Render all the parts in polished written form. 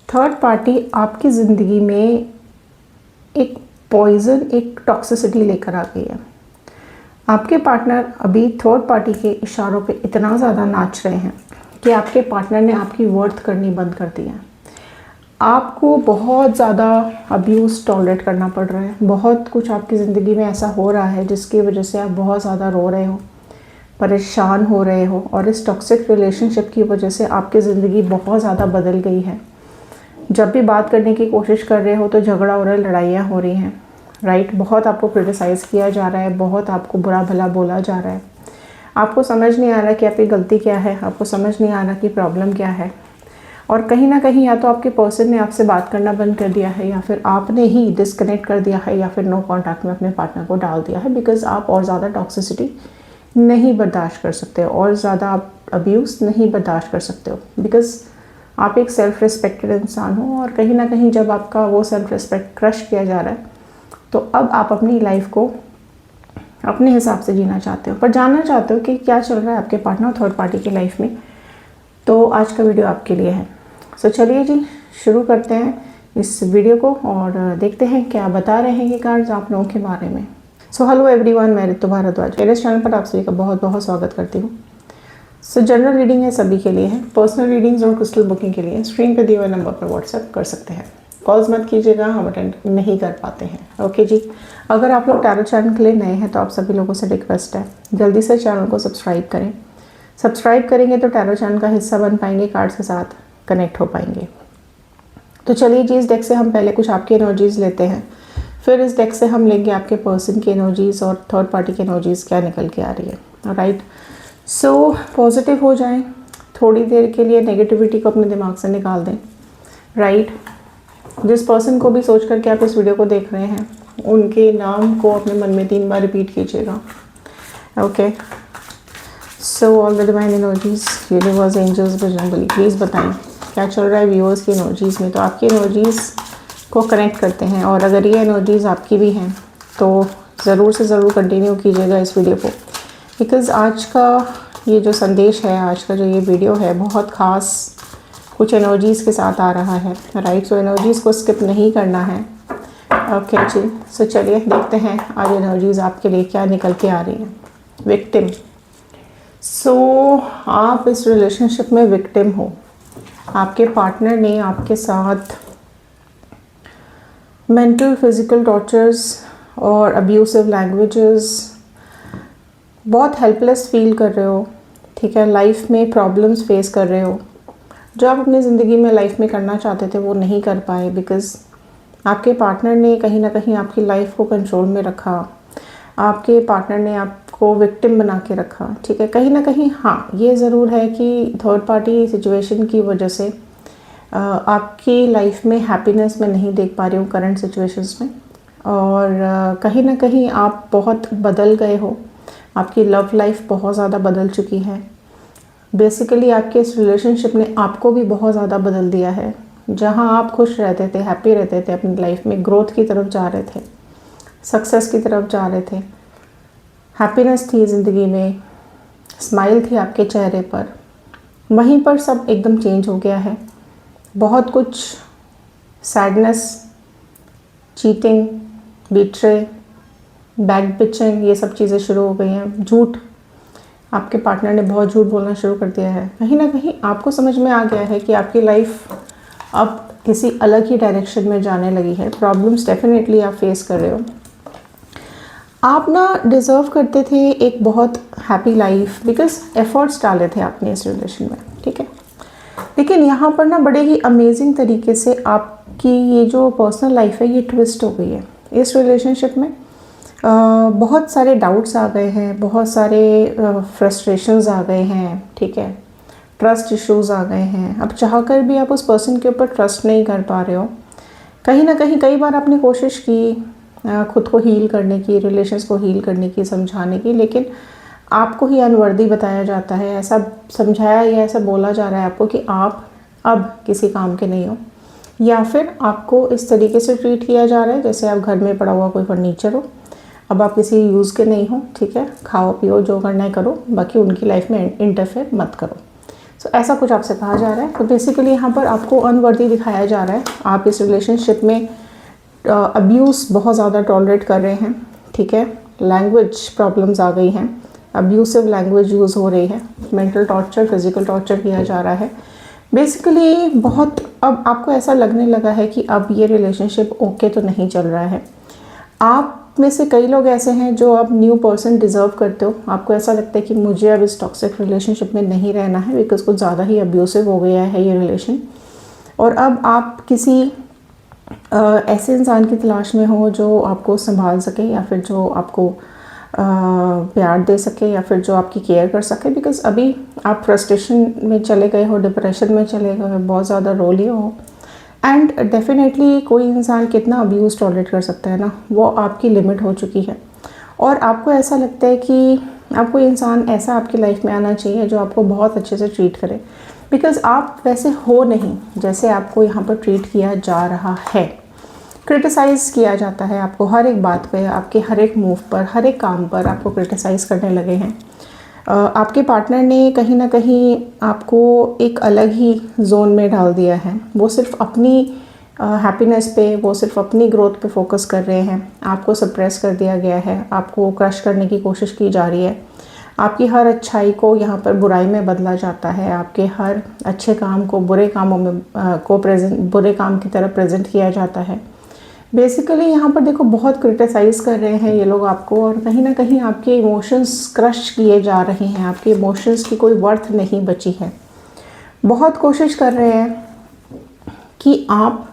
Third party आपकी ज़िंदगी में एक पॉइज़न, एक टॉक्सिसिटी लेकर आ गई है। आपके पार्टनर अभी थर्ड पार्टी के इशारों पे इतना ज़्यादा नाच रहे हैं कि आपके पार्टनर ने आपकी वर्थ करनी बंद कर दी है। आपको बहुत ज़्यादा अब्यूज़ टॉलरेट करना पड़ रहा है। बहुत कुछ आपकी ज़िंदगी में ऐसा हो रहा है जिसकी वजह से आप बहुत ज़्यादा रो रहे हो, परेशान हो रहे हो, और इस टॉक्सिक रिलेशनशिप की वजह से आपकी ज़िंदगी बहुत ज़्यादा बदल गई है। जब भी बात करने की कोशिश कर रहे हो तो झगड़ा हो रहा है, लड़ाइयाँ हो रही हैं, राइट। बहुत आपको क्रिटिसाइज़ किया जा रहा है, बहुत आपको बुरा भला बोला जा रहा है। आपको समझ नहीं आ रहा कि आपकी गलती क्या है, आपको समझ नहीं आ रहा कि प्रॉब्लम क्या है। और कहीं ना कहीं या तो आपके पर्सन ने आपसे बात करना बंद कर दिया है, या फिर आपने ही डिस्कनेक्ट कर दिया है, या फिर नो कॉन्टैक्ट में अपने पार्टनर को डाल दिया है, बिकॉज आप और ज़्यादा टॉक्सिसिटी नहीं बर्दाश्त कर सकते हो, और ज़्यादा आप अब्यूज़ नहीं बर्दाश्त कर सकते हो, बिकॉज आप एक सेल्फ़ रिस्पेक्टेड इंसान हो। और कहीं ना कहीं जब आपका वो सेल्फ़ रिस्पेक्ट क्रश किया जा रहा है तो अब आप अपनी लाइफ को अपने हिसाब से जीना चाहते हो, पर जानना चाहते हो कि क्या चल रहा है आपके पार्टनर थर्ड पार्टी की लाइफ में। तो आज का वीडियो आपके लिए है। सो चलिए जी, शुरू करते हैं इस वीडियो को और देखते हैं क्या बता रहे हैं ये कार्ड्स आप लोगों के बारे में। सो हेलो एवरीवन, मैं ऋतु भारद्वाज मेरे चैनल पर आप सभी का बहुत बहुत स्वागत करती हूँ। सो जनरल रीडिंग है, सभी के लिए है। पर्सनल रीडिंग्स और क्रिस्टल बुकिंग के लिए स्क्रीन पर दिए हुए नंबर पर व्हाट्सएप कर सकते हैं। कॉल्स मत कीजिएगा, हम अटेंड नहीं कर पाते हैं। ओके जी। अगर आप लोग टैरो चैनल के लिए नए हैं तो आप सभी लोगों से रिक्वेस्ट है, जल्दी से चैनल को सब्सक्राइब करें। सब्सक्राइब करेंगे तो टैरो चैनल का हिस्सा बन पाएंगे, कार्ड्स के साथ कनेक्ट हो पाएंगे। तो चलिए जी, इस डेक से हम पहले कुछ आपकी एनर्जीज़ लेते हैं, फिर इस डेक से हम लेंगे आपके पर्सन की एनर्जीज़ और थर्ड पार्टी की एनर्जीज़ क्या निकल के आ रही है। राइट। सो पॉजिटिव हो जाएं, थोड़ी देर के लिए नेगेटिविटी को अपने दिमाग से निकाल दें। राइट। जिस पर्सन को भी सोच करके आप इस वीडियो को देख रहे हैं, उनके नाम को अपने मन में 3 बार रिपीट कीजिएगा। Okay. So all the divine energies, universe, angels, Bajrangbali, please बताएं क्या चल रहा है व्यूअर्स की एनर्जीज़ में। तो आपकी एनर्जीज़ को कनेक्ट करते हैं, और अगर ये एनर्जीज़ आपकी भी हैं तो ज़रूर से ज़रूर कंटिन्यू कीजिएगा इस वीडियो को, बिकॉज़ आज का ये जो संदेश है, आज का जो ये वीडियो है, बहुत ख़ास कुछ एनर्जीज़ के साथ आ रहा है। राइट। सो एनर्जीज़ को स्किप नहीं करना है। ओके जी। सो चलिए देखते हैं आज एनर्जीज़ आपके लिए क्या निकल के आ रही है। विक्टिम। सो आप इस रिलेशनशिप में विक्टिम हो। आपके पार्टनर ने आपके साथ मेंटल फिज़िकल टॉर्चर्स और अब्यूसिव लैंग्वेजेस, बहुत हेल्पलेस फील कर रहे हो। ठीक है। लाइफ में प्रॉब्लम्स फेस कर रहे हो, जो आप अपनी ज़िंदगी में लाइफ में करना चाहते थे वो नहीं कर पाए, बिकॉज़ आपके पार्टनर ने कहीं ना कहीं आपकी लाइफ को कंट्रोल में रखा। आपके पार्टनर ने आपको विक्टिम बना के रखा। ठीक है। कहीं ना कहीं हाँ, ये ज़रूर है कि थर्ड पार्टी सिचुएशन की वजह से आपकी लाइफ में हैप्पीनेस मैं नहीं देख पा रही हूँ करंट सिचुएशंस में, और कहीं ना कहीं आप बहुत बदल गए हो। आपकी लव लाइफ बहुत ज़्यादा बदल चुकी है। बेसिकली आपके इस रिलेशनशिप ने आपको भी बहुत ज़्यादा बदल दिया है। जहाँ आप खुश रहते थे, हैप्पी रहते थे अपनी लाइफ में, ग्रोथ की तरफ जा रहे थे, सक्सेस की तरफ जा रहे थे, हैप्पीनेस थी ज़िंदगी में, स्माइल थी आपके चेहरे पर, वहीं पर सब एकदम चेंज हो गया है। बहुत कुछ sadness, cheating, betray, back bitching, ये सब चीज़ें शुरू हो गई हैं। झूठ, आपके पार्टनर ने बहुत झूठ बोलना शुरू कर दिया है। कहीं ना कहीं आपको समझ में आ गया है कि आपकी लाइफ अब किसी अलग ही डायरेक्शन में जाने लगी है। प्रॉब्लम्स डेफिनेटली आप फेस कर रहे हो। आप ना डिज़र्व करते थे एक बहुत हैप्पी लाइफ, बिकॉज एफर्ट्स डाले थे आपने इस रिलेशन में। ठीक है। लेकिन यहाँ पर ना बड़े ही अमेजिंग तरीके से आपकी ये जो पर्सनल लाइफ है ये ट्विस्ट हो गई है इस रिलेशनशिप में। बहुत सारे डाउट्स आ गए हैं, बहुत सारे फ्रस्ट्रेशंस आ गए हैं। ठीक है। ट्रस्ट इश्यूज़ आ गए हैं। अब चाहकर भी आप उस पर्सन के ऊपर ट्रस्ट नहीं कर पा रहे हो। कहीं ना कहीं कई बार आपने कोशिश की खुद को हील करने की, रिलेशंस को हील करने की, समझाने की, लेकिन आपको ही अनवर्दी बताया जाता है। ऐसा समझाया या ऐसा बोला जा रहा है आपको कि आप अब किसी काम के नहीं हो, या फिर आपको इस तरीके से ट्रीट किया जा रहा है जैसे आप घर में पड़ा हुआ कोई फर्नीचर हो। अब आप किसी यूज़ के नहीं हो। ठीक है। खाओ पियो, जो करना है करो, बाकी उनकी लाइफ में इंटरफेयर मत करो। तो ऐसा कुछ आपसे कहा जा रहा है। तो बेसिकली यहाँ पर आपको अनवर्दी दिखाया जा रहा है। आप इस रिलेशनशिप में अब्यूज़ बहुत ज़्यादा टॉलरेट कर रहे हैं, ठीक है। लैंग्वेज प्रॉब्लम्स आ गई हैं, अब्यूसिव लैंग्वेज यूज़ हो रही है, मेंटल टॉर्चर, फिजिकल टॉर्चर किया जा रहा है। बेसिकली बहुत अब आपको ऐसा लगने लगा है कि अब ये रिलेशनशिप ओके तो नहीं चल रहा है। आप में से कई लोग ऐसे हैं जो अब न्यू पर्सन डिज़र्व करते हो। आपको ऐसा लगता है कि मुझे अब इस टॉक्सिक रिलेशनशिप में नहीं रहना है बिकॉज कुछ ज़्यादा ही अब्यूसिव हो गया है ये रिलेशन। और अब आप किसी ऐसे इंसान की तलाश में हो जो आपको संभाल सके, या फिर जो आपको प्यार दे सके, या फिर जो आपकी केयर कर सके। बिकॉज अभी आप फ्रस्ट्रेशन में चले गए हो, डिप्रेशन में चले गए हो, बहुत ज़्यादा रो लिए हो। एंड डेफिनेटली कोई इंसान कितना अब्यूज़ टॉलरेट कर सकता है ना, वो आपकी लिमिट हो चुकी है। और आपको ऐसा लगता है कि आपको इंसान ऐसा आपकी लाइफ में आना चाहिए जो आपको बहुत अच्छे से ट्रीट करे। बिकॉज़ आप वैसे हो नहीं जैसे आपको यहाँ पर ट्रीट किया जा रहा है। क्रिटिसाइज़ किया जाता है आपको हर एक बात पे, आपके हर एक मूव पर, हर एक काम पर आपको क्रिटिसाइज़ करने लगे हैं। आपके पार्टनर ने कहीं ना कहीं आपको एक अलग ही जोन में डाल दिया है। वो सिर्फ अपनी हैप्पीनेस पे, वो सिर्फ अपनी ग्रोथ पे फोकस कर रहे हैं। आपको सप्रेस कर दिया गया है, आपको क्रश करने की कोशिश की जा रही है। आपकी हर अच्छाई को यहाँ पर बुराई में बदला जाता है। आपके हर अच्छे काम को बुरे कामों में बुरे काम की तरह प्रेजेंट किया जाता है। बेसिकली यहाँ पर देखो बहुत क्रिटिसाइज़ कर रहे हैं ये लोग आपको, और कहीं ना कहीं आपके इमोशंस क्रश किए जा रहे हैं। आपके इमोशंस की कोई वर्थ नहीं बची है। बहुत कोशिश कर रहे हैं कि आप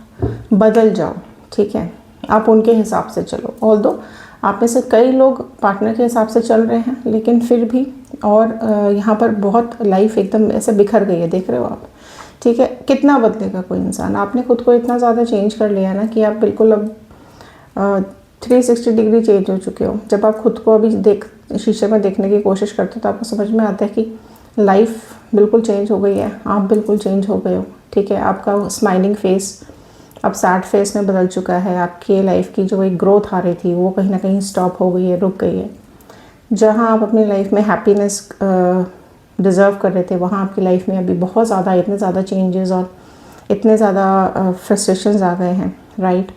बदल जाओ, ठीक है, आप उनके हिसाब से चलो। ऑल्दो आप में से कई लोग पार्टनर के हिसाब से चल रहे हैं, लेकिन फिर भी और यहाँ पर बहुत लाइफ एकदम ऐसे बिखर गई है, देख रहे हो आप, ठीक है। कितना बदलेगा कोई इंसान? आपने खुद को इतना ज़्यादा चेंज कर लिया ना कि आप बिल्कुल अब 360 डिग्री चेंज हो चुके हो। जब आप खुद को अभी शीशे में देखने की कोशिश करते हो तो आपको समझ में आता है कि लाइफ बिल्कुल चेंज हो गई है, आप बिल्कुल चेंज हो गए हो, ठीक है। आपका स्माइलिंग फेस अब सैड फेस में बदल चुका है। आपकी लाइफ की जो एक ग्रोथ आ रही थी वो कहीं ना कहीं स्टॉप हो गई है, रुक गई है। जहाँ आप अपनी लाइफ में हैप्पीनेस डिज़र्व कर रहे थे, वहाँ आपकी लाइफ में अभी बहुत ज़्यादा, इतने ज़्यादा चेंजेस और इतने ज़्यादा फ्रस्ट्रेशंस आ गए हैं, राइट।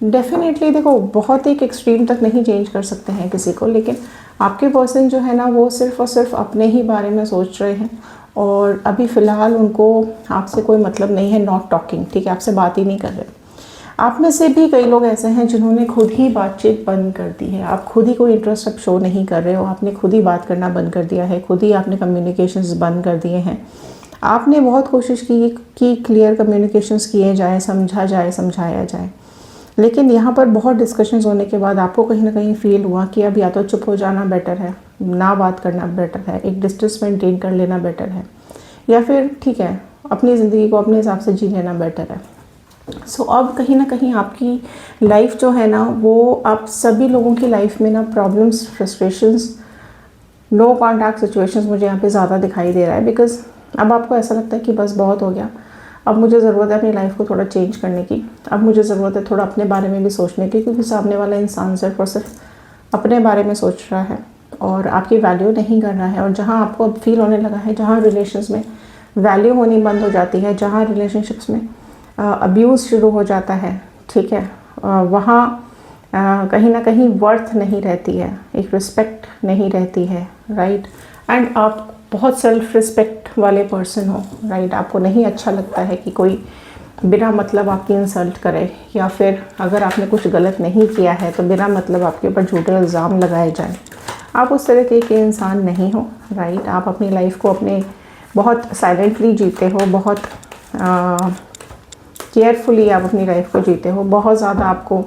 डेफिनेटली देखो बहुत एक एक्सट्रीम तक नहीं चेंज कर सकते हैं किसी को, लेकिन आपके पर्सन जो है ना वो सिर्फ़ और सिर्फ अपने ही बारे में सोच रहे हैं। और अभी फ़िलहाल उनको आपसे कोई मतलब नहीं है, नॉट टॉकिंग, ठीक है, आपसे बात ही नहीं कर रहे। आप में से भी कई लोग ऐसे हैं जिन्होंने खुद ही बातचीत बंद कर दी है। आप खुद ही कोई इंटरेस्ट अब शो नहीं कर रहे हो, आपने खुद ही बात करना बंद कर दिया है, खुद ही आपने कम्युनिकेशंस बंद कर दिए हैं। आपने बहुत कोशिश की कि क्लियर कम्युनिकेशंस किए जाए, समझा जाए, समझाया जाए, लेकिन यहाँ पर बहुत डिस्कशंस होने के बाद आपको कहीं ना कहीं फ़ील हुआ कि अब या तो चुप हो जाना बेटर है, ना बात करना बेटर है, एक डिस्टेंस मेंटेन कर लेना बेटर है, या फिर ठीक है अपनी ज़िंदगी को अपने हिसाब से जी लेना बेटर है। सो अब कहीं ना कहीं आपकी लाइफ जो है ना वो आप सभी लोगों की लाइफ में ना problems, frustrations, no contact situations मुझे यहाँ पे ज़्यादा दिखाई दे रहा है। बिकॉज अब आपको ऐसा लगता है कि बस बहुत हो गया, अब मुझे ज़रूरत है अपनी लाइफ को थोड़ा चेंज करने की। अब मुझे ज़रूरत है थोड़ा अपने बारे में भी सोचने की, क्योंकि सामने वाला इंसान सिर्फ और सिर्फ अपने बारे में सोच रहा है और आपकी वैल्यू नहीं कर रहा है। और जहाँ आपको अब फील होने लगा है, जहाँ रिलेशंस में वैल्यू होनी बंद हो जाती है, जहाँ रिलेशनशिप्स में अब्यूज़ शुरू हो जाता है, ठीक है, वहाँ कहीं ना कहीं वर्थ नहीं रहती है, एक रिस्पेक्ट नहीं रहती है, राइट। एंड आप बहुत सेल्फ रिस्पेक्ट वाले पर्सन हो, राइट। आपको नहीं अच्छा लगता है कि कोई बिना मतलब आपकी इंसल्ट करे, या फिर अगर आपने कुछ गलत नहीं किया है तो बिना मतलब आपके ऊपर झूठे इल्ज़ाम लगाए जाए। आप उस तरह के इंसान नहीं हो, राइट। आप अपनी लाइफ को अपने बहुत साइलेंटली जीते हो, बहुत केयरफुली आप अपनी लाइफ को जीते हो। बहुत ज़्यादा आपको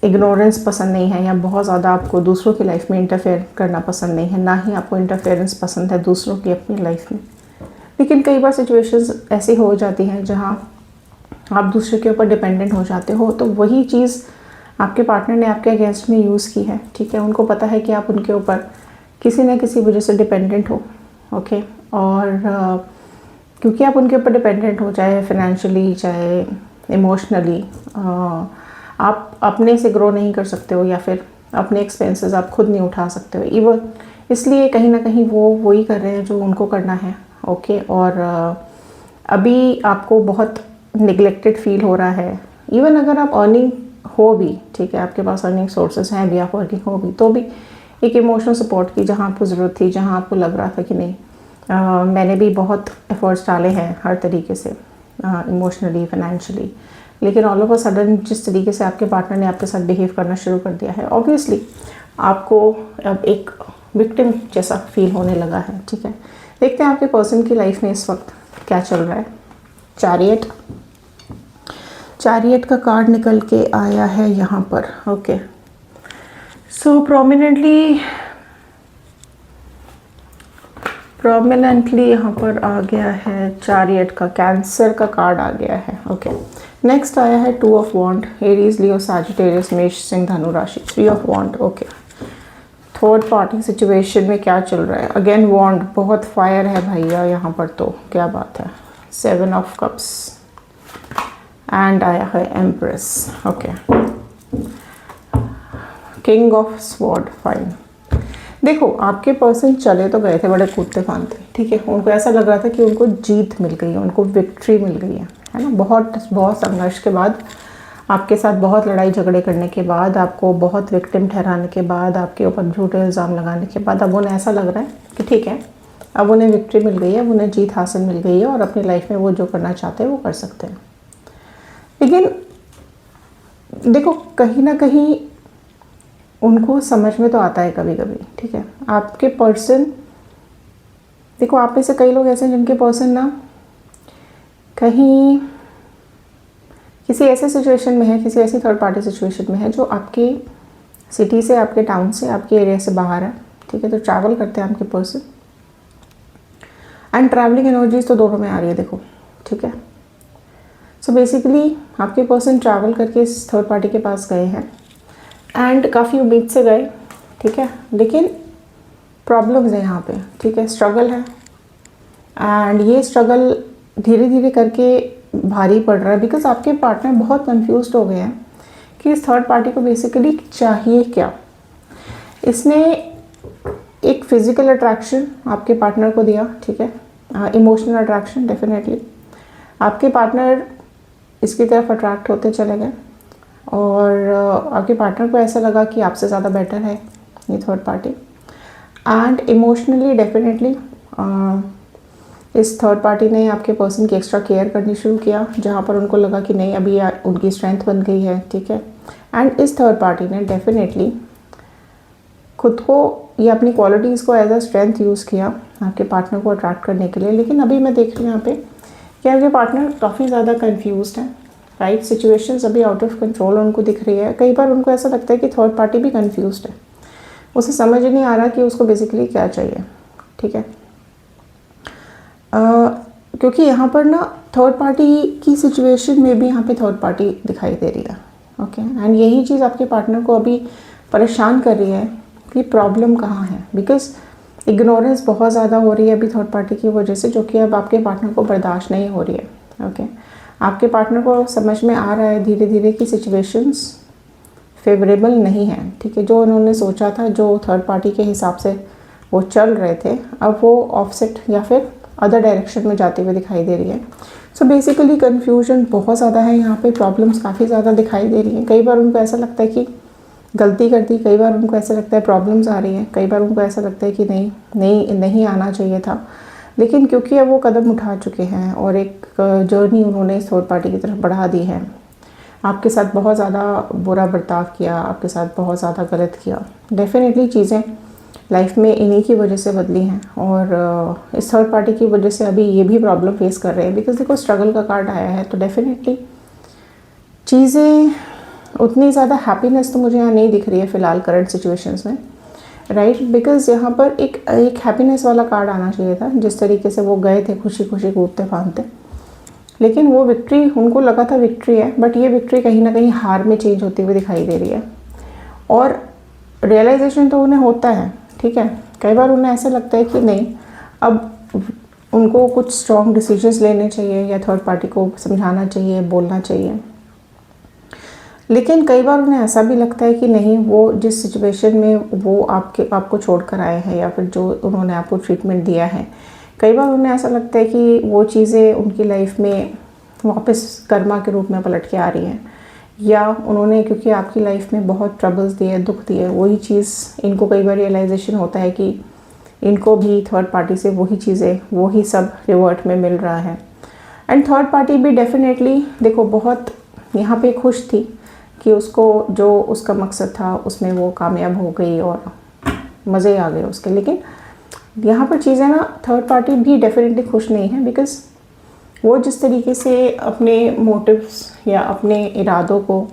इग्नोरेंस पसंद नहीं है, या बहुत ज़्यादा आपको दूसरों की लाइफ में इंटरफेयर करना पसंद नहीं है, ना ही आपको इंटरफेरेंस पसंद है दूसरों की अपनी लाइफ में। लेकिन कई बार सिचुएशंस ऐसी हो जाती हैं जहाँ आप दूसरे के ऊपर डिपेंडेंट हो जाते हो, तो वही चीज़ आपके पार्टनर ने आपके अगेंस्ट में यूज़ की है, ठीक है। उनको पता है कि आप उनके ऊपर किसी न किसी वजह से डिपेंडेंट हो, ओके। और क्योंकि आप उनके ऊपर डिपेंडेंट हो, चाहे फाइनेंशियली चाहे इमोशनली, आप अपने से ग्रो नहीं कर सकते हो, या फिर अपने एक्सपेंसेस आप खुद नहीं उठा सकते हो। इसलिए कहीं ना कहीं वो वही कर रहे हैं जो उनको करना है। ओके, और अभी आपको बहुत निगलेक्टेड फील हो रहा है। इवन अगर आप अर्निंग हो भी, ठीक है, आपके पास अर्निंग सोर्सेज हैं भी, आप वर्किंग हो भी, तो भी एक इमोशनल सपोर्ट की जहाँ आपको ज़रूरत थी, जहाँ आपको लग रहा था कि नहीं मैंने भी बहुत एफर्ट्स डाले हैं हर तरीके से, इमोशनली, फाइनेंशियली, लेकिन ऑल ऑफ अ सडन जिस तरीके से आपके पार्टनर ने आपके साथ बिहेव करना शुरू कर दिया है, ऑब्वियसली आपको अब एक विक्टिम जैसा फील होने लगा है। ठीक है, देखते हैं आपके पर्सन की लाइफ में इस वक्त क्या चल रहा है। चैरियट का कार्ड निकल के आया है यहाँ पर। ओके, सो प्रोमिनेंटली यहाँ पर आ गया है चैरियट का, कैंसर का कार्ड आ गया है। ओके, नेक्स्ट आया है 2 of wand, Aries, Leo, Sagittarius, मेष, सिंह, धनु राशि, 3 of wand. Okay, third party situation में क्या चल रहा है। अगेन वॉन्ड, बहुत फायर है भैया यहाँ पर, तो क्या बात है। 7 ऑफ कप्स एंड आया है empress. Okay, king of sword, fine. देखो, आपके पर्सन चले तो गए थे बड़े कूदते फांदते, ठीक है, उनको ऐसा लग रहा था कि उनको जीत मिल गई है, उनको विक्ट्री मिल गई है ना। बहुत संघर्ष के बाद, आपके साथ बहुत लड़ाई झगड़े करने के बाद, आपको बहुत विक्टिम ठहराने के बाद, आपके ऊपर झूठे इल्ज़ाम लगाने के बाद, अब उन्हें ऐसा लग रहा है कि ठीक है, अब उन्हें विक्ट्री मिल गई है, अब उन्हें जीत हासिल मिल गई है और अपनी लाइफ में वो जो करना चाहते हैं वो कर सकते हैं। लेकिन देखो, कहीं ना कहीं उनको समझ में तो आता है कभी कभी, ठीक है, आपके पर्सन, देखो आप में से कई लोग ऐसे हैं जिनके पर्सन ना कहीं किसी ऐसे सिचुएशन में है, किसी ऐसी थर्ड पार्टी सिचुएशन में है जो आपकी सिटी से, आपके टाउन से, आपके एरिया से बाहर है। ठीक है, तो ट्रैवल करते हैं आपके पर्सन, एंड ट्रैवलिंग एनर्जीज तो दोनों में आ रही है, देखो। ठीक है, सो बेसिकली आपके पर्सन ट्रैवल करके इस थर्ड पार्टी के पास गए हैं एंड काफ़ी उम्मीद से गए। ठीक है, लेकिन प्रॉब्लम्स है यहाँ पे। ठीक है, स्ट्रगल है, एंड ये स्ट्रगल धीरे धीरे करके भारी पड़ रहा है, बिकॉज आपके पार्टनर बहुत कंफ्यूज्ड हो गए हैं कि इस थर्ड पार्टी को बेसिकली चाहिए क्या। इसने एक फिजिकल अट्रैक्शन आपके पार्टनर को दिया, ठीक है, इमोशनल अट्रैक्शन, डेफिनेटली आपके पार्टनर इसकी तरफ अट्रैक्ट होते चले गए और आपके पार्टनर को ऐसा लगा कि आपसे ज़्यादा बेटर है ये third party, and emotionally definitely इस थर्ड पार्टी ने आपके पर्सन की एक्स्ट्रा केयर करनी शुरू किया, जहाँ पर उनको लगा कि नहीं, अभी उनकी स्ट्रेंथ बन गई है। ठीक है, एंड इस थर्ड पार्टी ने डेफिनेटली खुद को या अपनी क्वालिटीज़ को एज अ स्ट्रेंथ यूज़ किया आपके पार्टनर को अट्रैक्ट करने के लिए। लेकिन अभी मैं देख रही हूँ यहाँ पे कि आपके पार्टनर काफ़ी ज़्यादा कन्फ्यूज्ड है, राइट। सिचुएशंस अभी आउट ऑफ कंट्रोल उनको दिख रही है। कई बार उनको ऐसा लगता है कि थर्ड पार्टी भी कन्फ्यूज्ड है, उसे समझ ही नहीं आ रहा कि उसको बेसिकली क्या चाहिए। ठीक है, क्योंकि यहाँ पर ना थर्ड पार्टी की सिचुएशन में भी यहाँ पे थर्ड पार्टी दिखाई दे रही है। ओके, एंड यही चीज़ आपके पार्टनर को अभी परेशान कर रही है कि प्रॉब्लम कहाँ है, बिकॉज इग्नोरेंस बहुत ज़्यादा हो रही है अभी थर्ड पार्टी की वजह से, जो कि अब आपके पार्टनर को बर्दाश्त नहीं हो रही है। ओके, आपके पार्टनर को समझ में आ रहा है धीरे धीरे कि सिचुएशंस फेवरेबल नहीं है। ठीक है, जो उन्होंने सोचा था, जो थर्ड पार्टी के हिसाब से वो चल रहे थे, अब वो ऑफसेट या फिर अदर डायरेक्शन में जाते हुए दिखाई दे रही है। सो बेसिकली कन्फ्यूजन बहुत ज़्यादा है यहाँ पे, प्रॉब्लम्स काफ़ी ज़्यादा दिखाई दे रही हैं। कई बार उनको ऐसा लगता है कि गलती कर दी, कई बार उनको ऐसा लगता है प्रॉब्लम्स आ रही हैं, कई बार उनको ऐसा लगता है कि नहीं आना चाहिए था। लेकिन क्योंकि अब वो कदम उठा चुके हैं और एक जर्नी उन्होंने इस थर्ड पार्टी की तरफ बढ़ा दी है, आपके साथ बहुत ज़्यादा बुरा बर्ताव किया, आपके साथ बहुत ज़्यादा गलत किया, डेफिनेटली चीज़ें लाइफ में इन्हीं की वजह से बदली हैं और इस थर्ड पार्टी की वजह से अभी ये भी प्रॉब्लम फेस कर रहे हैं। बिकॉज देखो, स्ट्रगल का कार्ड आया है, तो डेफिनेटली चीज़ें उतनी ज़्यादा हैप्पीनेस तो मुझे यहाँ नहीं दिख रही है फ़िलहाल करंट सिचुएशंस में, राइट। बिकॉज यहाँ पर एक हैप्पीनेस वाला कार्ड आना चाहिए था। जिस तरीके से वो गए थे खुशी खुशी कूदते फांदते, लेकिन वो विक्ट्री, उनको लगा था विक्ट्री है, बट ये विक्ट्री कहीं ना कहीं हार में चेंज होती हुई दिखाई दे रही है। और रियलाइजेशन तो उन्हें होता है, ठीक है, कई बार उन्हें ऐसा लगता है कि नहीं, अब उनको कुछ स्ट्रॉन्ग डिसीजंस लेने चाहिए या थर्ड पार्टी को समझाना चाहिए, बोलना चाहिए। लेकिन कई बार उन्हें ऐसा भी लगता है कि नहीं, वो जिस सिचुएशन में वो आपको छोड़ कर आए हैं या फिर जो उन्होंने आपको ट्रीटमेंट दिया है, कई बार उन्हें ऐसा लगता है कि वो चीज़ें उनकी लाइफ में वापस कर्मा के रूप में पलट के आ रही हैं, या उन्होंने क्योंकि आपकी लाइफ में बहुत ट्रबल्स दिए, दुख दिए, वही चीज़ इनको कई बार रियलाइजेशन होता है कि इनको भी थर्ड पार्टी से वही चीज़ें, वही सब रिवर्ट में मिल रहा है। एंड थर्ड पार्टी भी डेफिनेटली देखो बहुत यहाँ पे खुश थी कि उसको जो उसका मकसद था उसमें वो कामयाब हो गई और मज़े आ गए उसके। लेकिन यहाँ पर चीज़ें ना, थर्ड पार्टी भी डेफिनेटली खुश नहीं है, बिकॉज़ वो जिस तरीके से अपने मोटिव्स या अपने इरादों को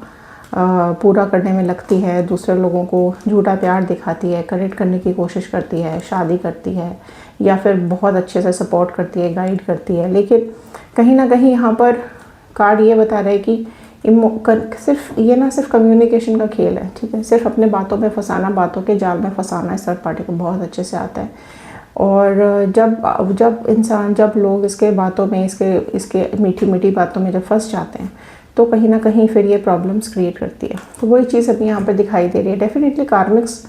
पूरा करने में लगती है, दूसरे लोगों को झूठा प्यार दिखाती है, कनेक्ट करने की कोशिश करती है, शादी करती है या फिर बहुत अच्छे से सपोर्ट करती है, गाइड करती है, लेकिन कहीं ना कहीं यहाँ पर कार्ड ये बता रहा है कि सिर्फ कम्युनिकेशन का खेल है, ठीक है। सिर्फ अपने बातों में फंसाना, बातों के जाल में फंसाना इस थर्ड पार्टी को बहुत अच्छे से आता है। और जब लोग इसके बातों में, इसके मीठी मीठी बातों में जब फंस जाते हैं तो कहीं ना कहीं फिर ये प्रॉब्लम्स क्रिएट करती है। तो वही चीज़ अभी यहाँ पर दिखाई दे रही है। डेफिनेटली कार्मिक्स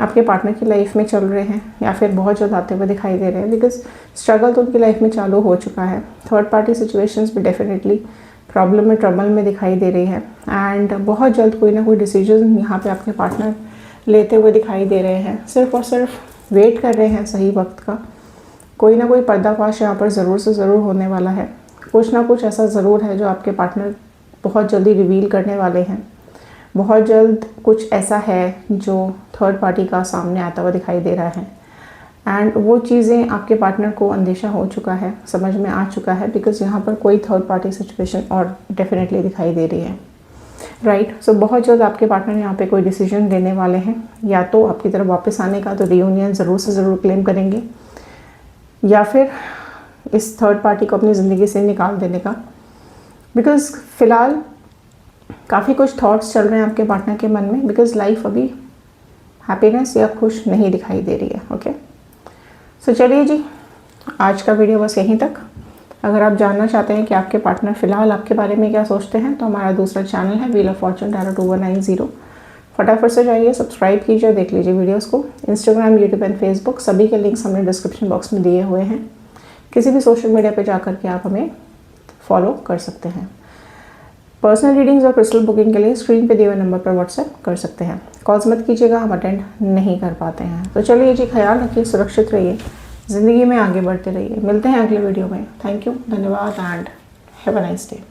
आपके पार्टनर की लाइफ में चल रहे हैं या फिर बहुत जल्द आते हुए दिखाई दे रहे हैं, बिकॉज स्ट्रगल तो उनकी लाइफ में चालू हो चुका है। थर्ड पार्टी सिचुएशंस भी डेफिनेटली प्रॉब्लम में, ट्रबल में दिखाई दे रही है। एंड बहुत जल्द कोई ना कोई डिसीजन यहाँ पे आपके पार्टनर लेते हुए दिखाई दे रहे हैं। सिर्फ और सिर्फ वेट कर रहे हैं सही वक्त का। कोई ना कोई पर्दाफाश यहाँ पर ज़रूर से ज़रूर होने वाला है। कुछ ना कुछ ऐसा ज़रूर है जो आपके पार्टनर बहुत जल्दी रिवील करने वाले हैं। बहुत जल्द कुछ ऐसा है जो थर्ड पार्टी का सामने आता हुआ दिखाई दे रहा है। एंड वो चीज़ें आपके पार्टनर को अंदेशा हो चुका है, समझ में आ चुका है, बिकॉज़ यहाँ पर कोई थर्ड पार्टी सिचुएशन और डेफिनेटली दिखाई दे रही है, राइट। सो बहुत जल्द आपके पार्टनर यहाँ पे कोई डिसीजन लेने वाले हैं, या तो आपकी तरफ वापस आने का, तो रियूनियन ज़रूर से ज़रूर क्लेम करेंगे, या फिर इस थर्ड पार्टी को अपनी ज़िंदगी से निकाल देने का। बिकॉज़ फ़िलहाल काफ़ी कुछ थॉट्स चल रहे हैं आपके पार्टनर के मन में, बिकॉज़ लाइफ अभी हैप्पीनेस या खुश नहीं दिखाई दे रही है। ओके, सो चलिए जी, आज का वीडियो बस यहीं तक। अगर आप जानना चाहते हैं कि आपके पार्टनर फ़िलहाल आपके बारे में क्या सोचते हैं, तो हमारा दूसरा चैनल है व्हील ऑफ फॉर्चून टैरो 2190। फटाफट से जाइए, सब्सक्राइब कीजिए, देख लीजिए वीडियोस को। इंस्टाग्राम, यूट्यूब एंड फेसबुक सभी के लिंक्स हमने डिस्क्रिप्शन बॉक्स में दिए हुए हैं। किसी भी सोशल मीडिया पर जा करके आप हमें फॉलो कर सकते हैं। पर्सनल रीडिंग्स और क्रिस्टल बुकिंग के लिए स्क्रीन पे दिए हुए नंबर पर व्हाट्सएप कर सकते हैं। कॉल्स मत कीजिएगा, हम अटेंड नहीं कर पाते हैं। तो चलिए जी, ख्याल रखिए, सुरक्षित रहिए, ज़िंदगी में आगे बढ़ते रहिए। मिलते हैं अगले वीडियो में। थैंक यू, धन्यवाद and have a nice day.